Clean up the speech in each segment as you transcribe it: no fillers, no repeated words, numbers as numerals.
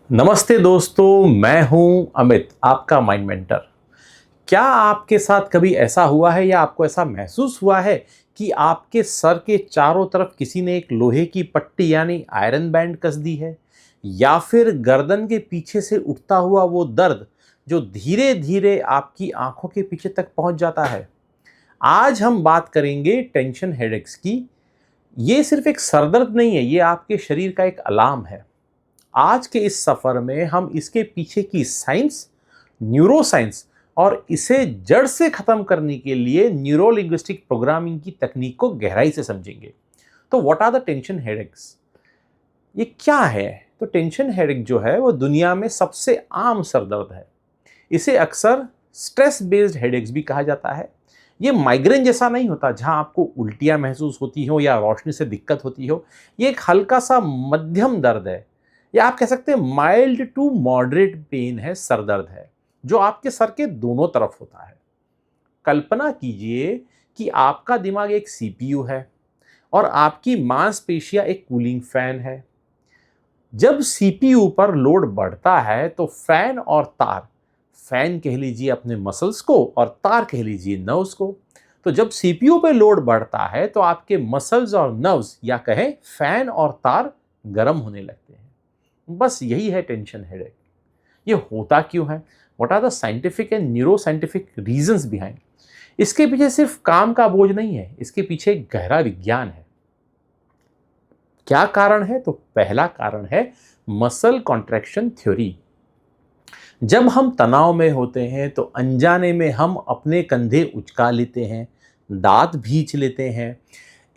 नमस्ते दोस्तों, मैं हूं अमित, आपका माइंड मेंटर। क्या आपके साथ कभी ऐसा हुआ है या आपको ऐसा महसूस हुआ है कि आपके सर के चारों तरफ किसी ने एक लोहे की पट्टी यानी आयरन बैंड कस दी है, या फिर गर्दन के पीछे से उठता हुआ वो दर्द जो धीरे धीरे आपकी आंखों के पीछे तक पहुंच जाता है। आज हम बात करेंगे टेंशन हेडेक्स की। ये सिर्फ एक सरदर्द नहीं है, ये आपके शरीर का एक अलार्म है। आज के इस सफर में हम इसके पीछे की साइंस, न्यूरोसाइंस और इसे जड़ से खत्म करने के लिए न्यूरो लिंग्विस्टिक प्रोग्रामिंग की तकनीक को गहराई से समझेंगे। तो what are the tension headaches? ये क्या है? तो टेंशन हेडेक जो है वो दुनिया में सबसे आम सरदर्द है। इसे अक्सर स्ट्रेस बेस्ड हेडेक्स भी कहा जाता है। ये माइग्रेन जैसा नहीं होता जहां आपको उल्टियां महसूस होती हो या रोशनी से दिक्कत होती हो। ये एक हल्का सा मध्यम दर्द है, या आप कह सकते हैं माइल्ड टू मॉडरेट पेन है, सर दर्द है, जो आपके सर के दोनों तरफ होता है। कल्पना कीजिए कि आपका दिमाग एक सीपीयू है और आपकी मांसपेशियां एक कूलिंग फैन है। जब सीपीयू पर लोड बढ़ता है तो फैन और तार, फैन कह लीजिए अपने मसल्स को और तार कह लीजिए नर्व्स को। तो जब सीपीयू पे लोड बढ़ता है तो आपके मसल्स और नर्व्स, या कहें फैन और तार, गर्म होने लगते हैं। बस यही है टेंशन हेडेक। ये होता क्यों है? What are the scientific and neuroscientific reasons behind? इसके पीछे सिर्फ काम का बोझ नहीं है, इसके पीछे एक गहरा विज्ञान है। क्या कारण है? तो पहला कारण है मसल कॉन्ट्रैक्शन थ्योरी। जब हम तनाव में होते हैं तो अनजाने में हम अपने कंधे उचका लेते हैं, दांत भींच लेते हैं।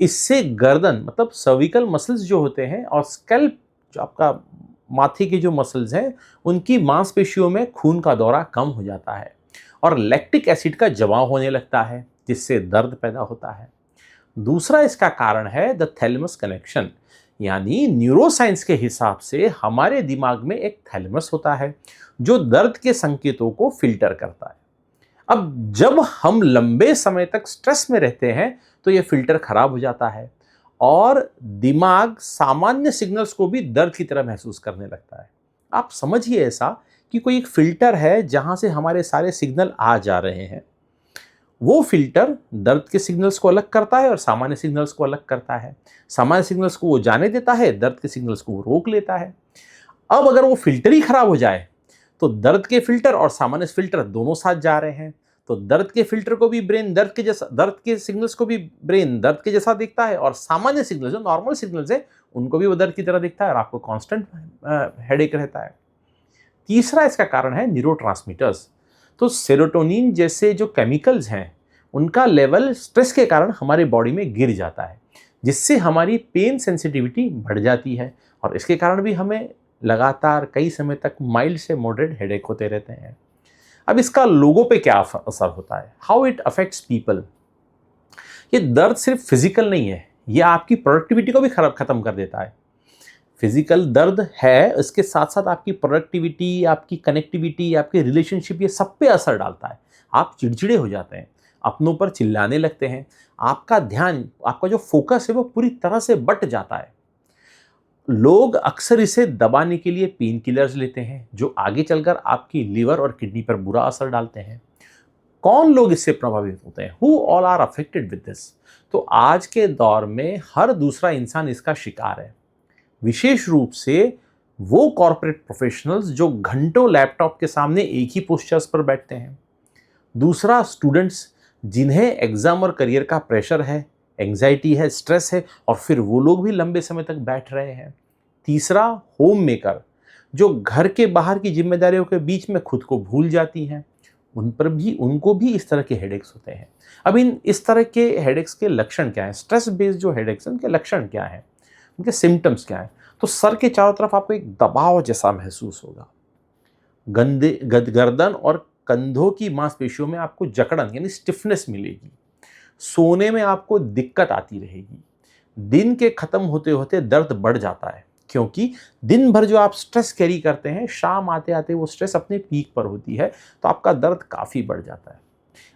इससे गर्दन मतलब सर्विकल मसल्स जो होते हैं और स्कैल्प, जो आपका माथे के जो मसल्स हैं, उनकी मांसपेशियों में खून का दौरा कम हो जाता है और लैक्टिक एसिड का जमाव होने लगता है, जिससे दर्द पैदा होता है। दूसरा इसका कारण है द थैलेमस कनेक्शन, यानी न्यूरोसाइंस के हिसाब से हमारे दिमाग में एक थैलेमस होता है जो दर्द के संकेतों को फिल्टर करता है। अब जब हम लंबे समय तक स्ट्रेस में रहते हैं तो ये फिल्टर खराब हो जाता है और दिमाग सामान्य सिग्नल्स को भी दर्द की तरह महसूस करने लगता है। आप समझिए ऐसा कि कोई एक फिल्टर है जहां से हमारे सारे सिग्नल आ जा रहे हैं। वो फिल्टर दर्द के सिग्नल्स को अलग करता है और सामान्य सिग्नल्स को अलग करता है। सामान्य सिग्नल्स को वो जाने देता है, दर्द के सिग्नल्स को वो रोक लेता है। अब अगर वो फिल्टर ही खराब हो जाए तो दर्द के फिल्टर और सामान्य फिल्टर दोनों साथ जा रहे हैं, तो दर्द के फिल्टर को भी ब्रेन दर्द के जैसा, दर्द के सिग्नल्स को भी ब्रेन दर्द के जैसा दिखता है और सामान्य सिग्नल्स जो नॉर्मल सिग्नल्स है उनको भी वो दर्द की तरह दिखता है और आपको कांस्टेंट हेडेक रहता है। तीसरा इसका कारण है न्यूरोट्रांसमीटर्स। तो सेरोटोनिन जैसे जो केमिकल्स हैं उनका लेवल स्ट्रेस के कारण हमारे बॉडी में गिर जाता है, जिससे हमारी पेन सेंसिटिविटी बढ़ जाती है और इसके कारण भी हमें लगातार कई समय तक माइल्ड से मॉडरेट हेडेक होते रहते हैं। अब इसका लोगों पे क्या असर होता है? How it affects people? ये दर्द सिर्फ फिजिकल नहीं है, ये आपकी प्रोडक्टिविटी को भी खत्म कर देता है। फिजिकल दर्द है, इसके साथ साथ आपकी प्रोडक्टिविटी, आपकी कनेक्टिविटी, आपके रिलेशनशिप, ये सब पे असर डालता है। आप चिड़चिड़े हो जाते हैं, अपनों पर चिल्लाने लगते हैं, आपका ध्यान, आपका जो फोकस है वो पूरी तरह से बट जाता है। लोग अक्सर इसे दबाने के लिए पेन किलर्स लेते हैं जो आगे चलकर आपकी लिवर और किडनी पर बुरा असर डालते हैं। कौन लोग इससे प्रभावित होते हैं? Who all are affected with this? तो आज के दौर में हर दूसरा इंसान इसका शिकार है, विशेष रूप से वो कॉर्पोरेट प्रोफेशनल्स जो घंटों लैपटॉप के सामने एक ही पोस्चर्स पर बैठते हैं। दूसरा स्टूडेंट्स जिन्हें एग्जाम और करियर का प्रेशर है, एंग्जाइटी है, स्ट्रेस है और फिर वो लोग भी लंबे समय तक बैठ रहे हैं। तीसरा होम मेकर जो घर के बाहर की जिम्मेदारियों के बीच में खुद को भूल जाती हैं, उनको भी इस तरह के हेडेक्स होते हैं। अब इस तरह के हेडेक्स के लक्षण क्या हैं? स्ट्रेस बेस्ड जो हेडेक्स हैं उनके लक्षण क्या हैं, उनके सिम्टम्स क्या हैं? तो सर के चारों तरफ आपको एक दबाव जैसा महसूस होगा, गर्दन और कंधों की मांसपेशियों में आपको जकड़न यानी स्टिफनेस मिलेगी, सोने में आपको दिक्कत आती रहेगी, दिन के खत्म होते होते दर्द बढ़ जाता है क्योंकि दिन भर जो आप स्ट्रेस कैरी करते हैं, शाम आते आते वो स्ट्रेस अपने पीक पर होती है, तो आपका दर्द काफ़ी बढ़ जाता है।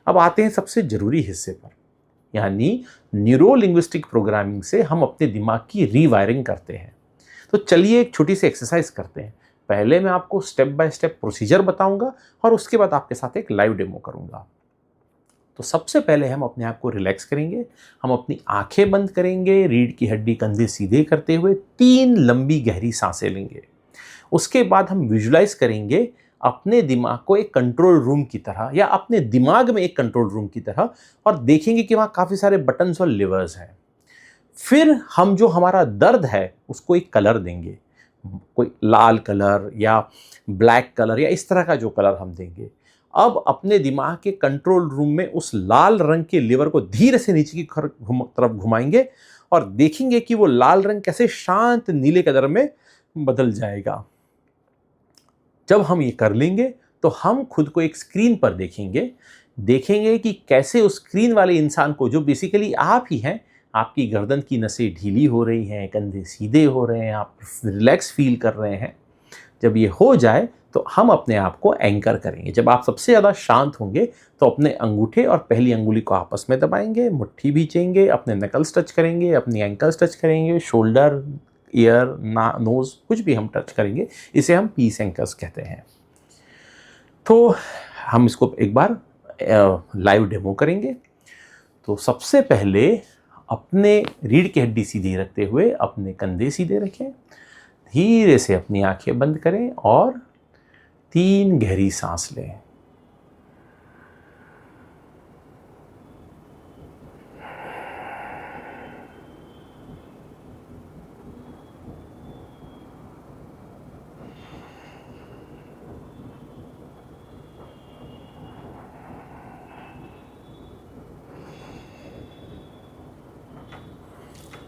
अब आते हैं सबसे ज़रूरी हिस्से पर, यानी न्यूरो लिंग्विस्टिक प्रोग्रामिंग से हम अपने दिमाग की रीवायरिंग करते हैं। तो चलिए एक छोटी सी एक्सरसाइज करते हैं। पहले मैं आपको स्टेप बाय स्टेप प्रोसीजर बताऊंगा और उसके बाद आपके साथ एक लाइव डेमो करूंगा। तो सबसे पहले हम अपने आप को रिलैक्स करेंगे, हम अपनी आंखें बंद करेंगे, रीढ़ की हड्डी कंधे सीधे करते हुए 3 लंबी गहरी सांसें लेंगे। उसके बाद हम विजुलाइज करेंगे अपने दिमाग को एक कंट्रोल रूम की तरह, या अपने दिमाग में एक कंट्रोल रूम की तरह, और देखेंगे कि वहाँ काफ़ी सारे बटन्स और लिवर्स हैं। फिर हम जो हमारा दर्द है उसको एक कलर देंगे, कोई लाल कलर या ब्लैक कलर या इस तरह का जो कलर हम देंगे। अब अपने दिमाग के कंट्रोल रूम में उस लाल रंग के लिवर को धीरे से नीचे की तरफ घुमाएंगे और देखेंगे कि वो लाल रंग कैसे शांत नीले कलर में बदल जाएगा। जब हम ये कर लेंगे तो हम खुद को एक स्क्रीन पर देखेंगे कि कैसे उस स्क्रीन वाले इंसान को, जो बेसिकली आप ही हैं, आपकी गर्दन की नसें ढीली हो रही हैं, कंधे सीधे हो रहे हैं, आप रिलैक्स फील कर रहे हैं। जब ये हो जाए तो हम अपने आप को एंकर करेंगे। जब आप सबसे ज़्यादा शांत होंगे तो अपने अंगूठे और पहली अंगुली को आपस में दबाएंगे, मुट्ठी भींचेंगे, अपने नकल्स टच करेंगे, अपनी एंकल्स टच करेंगे, शोल्डर, ईयर, नोज, कुछ भी हम टच करेंगे। इसे हम पीस एंकर्स कहते हैं। तो हम इसको एक बार लाइव डेमो करेंगे। तो सबसे पहले अपने रीढ़ की हड्डी सीधी रखते हुए अपने कंधे सीधे रखें, धीरे से अपनी आंखें बंद करें और 3 गहरी सांस लें।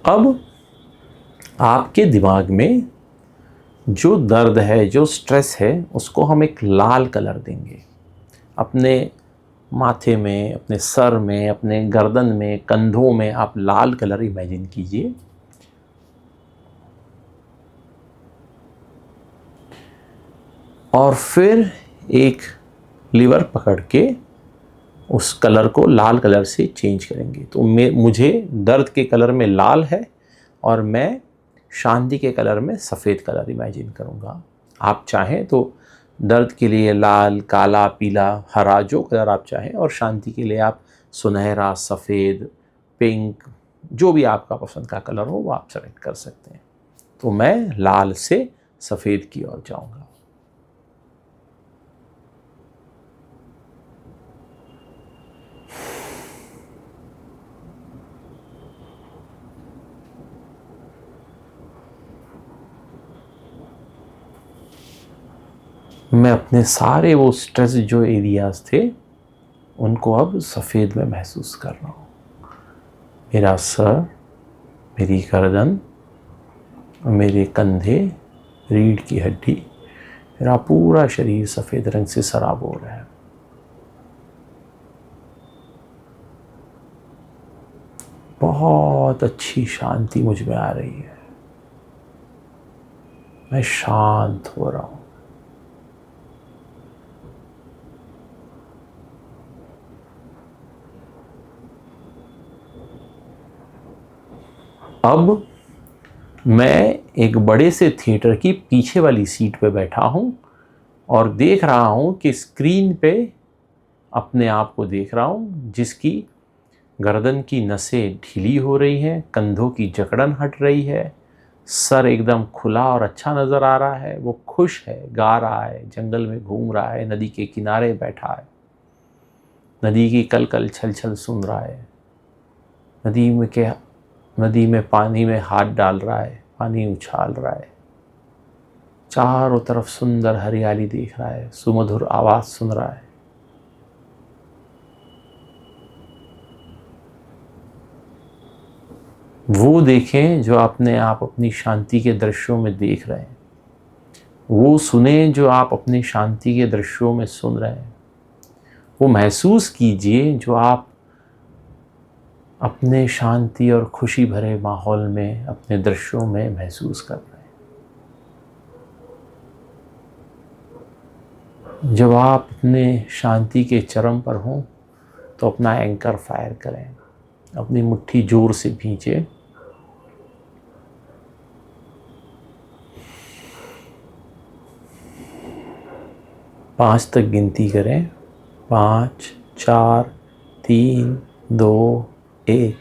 अब आपके दिमाग में जो दर्द है, जो स्ट्रेस है, उसको हम एक लाल कलर देंगे। अपने माथे में, अपने सर में, अपने गर्दन में, कंधों में आप लाल कलर इमेजिन कीजिए। और फिर एक लीवर पकड़ के उस कलर को लाल कलर से चेंज करेंगे। तो मुझे दर्द के कलर में लाल है और मैं शांति के कलर में सफ़ेद कलर इमेजिन करूँगा। आप चाहें तो दर्द के लिए लाल, काला, पीला, हरा, जो कलर आप चाहें, और शांति के लिए आप सुनहरा, सफ़ेद, पिंक, जो भी आपका पसंद का कलर हो वो आप सेलेक्ट कर सकते हैं। तो मैं लाल से सफ़ेद की ओर जाऊँगा। मैं अपने सारे वो स्ट्रेस जो एरियाज़ थे उनको अब सफ़ेद में महसूस कर रहा हूँ। मेरा सर, मेरी गर्दन, मेरे कंधे, रीढ़ की हड्डी, मेरा पूरा शरीर सफ़ेद रंग से सराब हो रहा है। बहुत अच्छी शांति मुझ में आ रही है। मैं शांत हो रहा हूँ। अब मैं एक बड़े से थिएटर की पीछे वाली सीट पे बैठा हूँ और देख रहा हूँ कि स्क्रीन पे अपने आप को देख रहा हूँ, जिसकी गर्दन की नसें ढीली हो रही हैं, कंधों की जकड़न हट रही है, सर एकदम खुला और अच्छा नज़र आ रहा है। वो खुश है, गा रहा है, जंगल में घूम रहा है, नदी के किनारे बैठा है, नदी की कल कल छल छल सुन रहा है, नदी में पानी में हाथ डाल रहा है, पानी उछाल रहा है, चारों तरफ सुंदर हरियाली देख रहा है, सुमधुर आवाज़ सुन रहा है। वो देखें जो अपने आप अपनी शांति के दृश्यों में देख रहे हैं, वो सुने जो आप अपनी शांति के दृश्यों में सुन रहे हैं, वो महसूस कीजिए जो आप अपने शांति और खुशी भरे माहौल में, अपने दृश्यों में महसूस कर रहे हैं। जब आप अपने शांति के चरम पर हों तो अपना एंकर फायर करें, अपनी मुट्ठी जोर से भींचे, 5 तक गिनती करें। 5, 4, 3, 2, 1।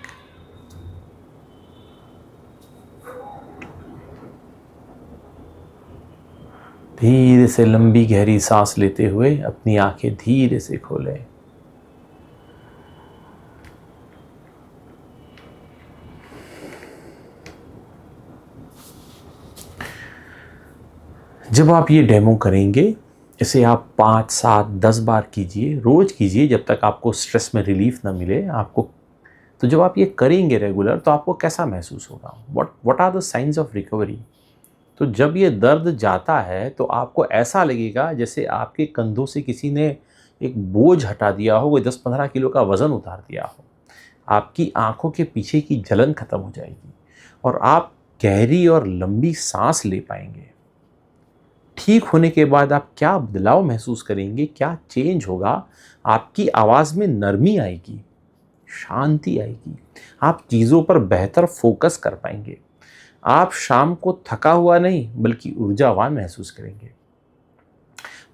धीरे से लंबी गहरी सांस लेते हुए अपनी आंखें धीरे से खोलें। जब आप ये डेमो करेंगे, इसे आप 5, 7, 10 बार कीजिए, रोज कीजिए, जब तक आपको स्ट्रेस में रिलीफ ना मिले आपको। तो जब आप ये करेंगे रेगुलर, तो आपको कैसा महसूस होगा? What are the science of recovery? तो जब ये दर्द जाता है तो आपको ऐसा लगेगा जैसे आपके कंधों से किसी ने एक बोझ हटा दिया हो, कोई 10-15 किलो का वज़न उतार दिया हो। आपकी आंखों के पीछे की जलन खत्म हो जाएगी और आप गहरी और लंबी सांस ले पाएंगे। ठीक होने के बाद आप क्या बदलाव महसूस करेंगे, क्या चेंज होगा? आपकी आवाज़ में नरमी आएगी, शांति आएगी, आप चीज़ों पर बेहतर फोकस कर पाएंगे। आप शाम को थका हुआ नहीं बल्कि ऊर्जावान महसूस करेंगे।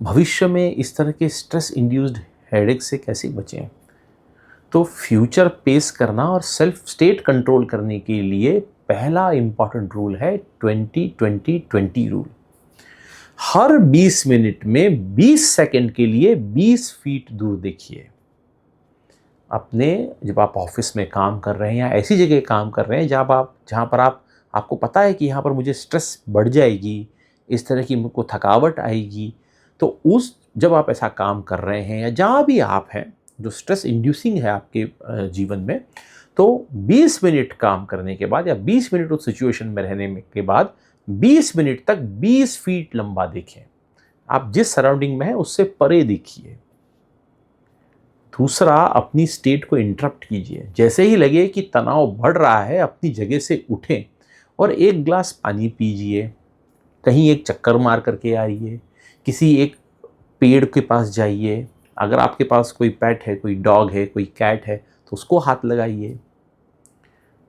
भविष्य में इस तरह के स्ट्रेस इंड्यूस्ड हेडेक से कैसे बचें? तो फ्यूचर पेस करना और सेल्फ स्टेट कंट्रोल करने के लिए पहला इंपॉर्टेंट रूल है 20-20-20 रूल। हर 20 मिनट में 20 सेकंड के लिए 20 फीट दूर देखिए। जब आप ऑफिस में काम कर रहे हैं या ऐसी जगह काम कर रहे हैं जहाँ पर आपको पता है कि यहाँ पर मुझे स्ट्रेस बढ़ जाएगी, इस तरह की मुझको थकावट आएगी, तो जब आप ऐसा काम कर रहे हैं या जहाँ भी आप हैं जो स्ट्रेस इंड्यूसिंग है आपके जीवन में, तो 20 मिनट काम करने के बाद या 20 मिनट उस सिचुएशन में रहने के बाद 20 मिनट तक 20 फीट लंबा देखें। आप जिस सराउंडिंग में हैं उससे परे देखिए। दूसरा, अपनी स्टेट को इंटरप्ट कीजिए। जैसे ही लगे कि तनाव बढ़ रहा है, अपनी जगह से उठें और एक ग्लास पानी पीजिए, कहीं एक चक्कर मार करके आइए, किसी एक पेड़ के पास जाइए। अगर आपके पास कोई पेट है, कोई डॉग है, कोई कैट है, तो उसको हाथ लगाइए।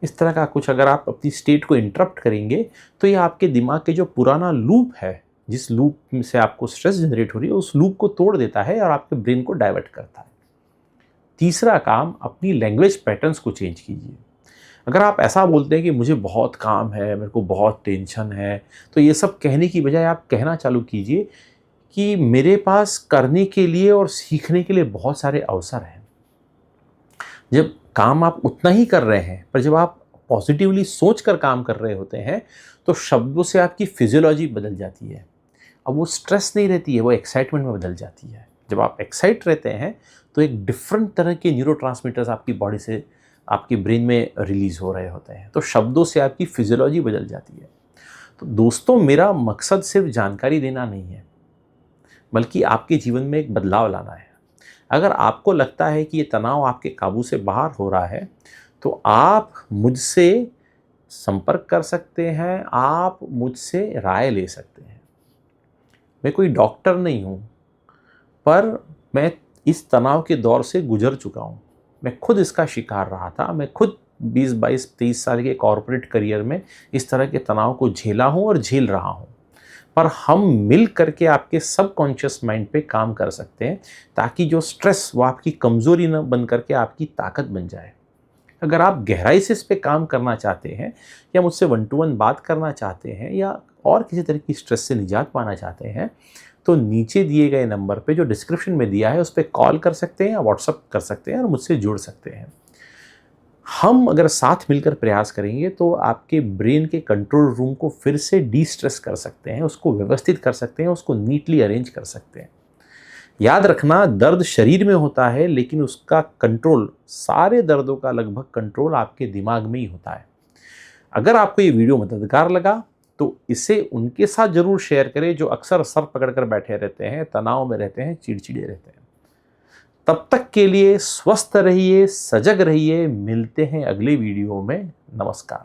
इस तरह का कुछ अगर आप अपनी स्टेट को इंटरप्ट करेंगे तो ये आपके दिमाग के जो पुराना लूप है, जिस लूप में से आपको स्ट्रेस जनरेट हो रही है, उस लूप को तोड़ देता है और आपके ब्रेन को डाइवर्ट करता है। तीसरा काम, अपनी लैंग्वेज पैटर्न्स को चेंज कीजिए। अगर आप ऐसा बोलते हैं कि मुझे बहुत काम है, मेरे को बहुत टेंशन है, तो ये सब कहने की बजाय आप कहना चालू कीजिए कि मेरे पास करने के लिए और सीखने के लिए बहुत सारे अवसर हैं। जब काम आप उतना ही कर रहे हैं, पर जब आप पॉजिटिवली सोच कर काम कर रहे होते हैं, तो शब्दों से आपकी फिजियोलॉजी बदल जाती है। अब वो स्ट्रेस नहीं रहती है, वो एक्साइटमेंट में बदल जाती है। जब आप एक्साइट रहते हैं तो एक डिफरेंट तरह के न्यूरोट्रांसमीटर्स आपकी बॉडी से, आपकी ब्रेन में रिलीज़ हो रहे होते हैं, तो शब्दों से आपकी फिजियोलॉजी बदल जाती है। तो दोस्तों, मेरा मकसद सिर्फ जानकारी देना नहीं है, बल्कि आपके जीवन में एक बदलाव लाना है। अगर आपको लगता है कि ये तनाव आपके काबू से बाहर हो रहा है, तो आप मुझसे संपर्क कर सकते हैं, आप मुझसे राय ले सकते हैं। मैं कोई डॉक्टर नहीं हूँ, पर मैं इस तनाव के दौर से गुजर चुका हूँ। मैं खुद इसका शिकार रहा था। मैं खुद 20, 22, 23 साल के कॉर्पोरेट करियर में इस तरह के तनाव को झेला हूँ और झेल रहा हूँ। पर हम मिल करके आपके सबकॉन्शियस माइंड पे काम कर सकते हैं, ताकि जो स्ट्रेस वो आपकी कमज़ोरी न बन करके आपकी ताकत बन जाए। अगर आप गहराई से इस पे काम करना चाहते हैं, या मुझसे 1 to 1 बात करना चाहते हैं, या और किसी तरह की स्ट्रेस से निजात पाना चाहते हैं, तो नीचे दिए गए नंबर पे जो डिस्क्रिप्शन में दिया है उस पर कॉल कर सकते हैं या व्हाट्सअप कर सकते हैं और मुझसे जुड़ सकते हैं। हम अगर साथ मिलकर प्रयास करेंगे तो आपके ब्रेन के कंट्रोल रूम को फिर से डी स्ट्रेस कर सकते हैं, उसको व्यवस्थित कर सकते हैं, उसको नीटली अरेंज कर सकते हैं। याद रखना, दर्द शरीर में होता है, लेकिन उसका कंट्रोल, सारे दर्दों का लगभग कंट्रोल आपके दिमाग में ही होता है। अगर आपको ये वीडियो मददगार लगा तो इसे उनके साथ ज़रूर शेयर करें जो अक्सर सर पकड़कर बैठे रहते हैं, तनाव में रहते हैं, चिड़चिड़े रहते हैं। तब तक के लिए स्वस्थ रहिए, सजग रहिए। मिलते हैं अगले वीडियो में। नमस्कार।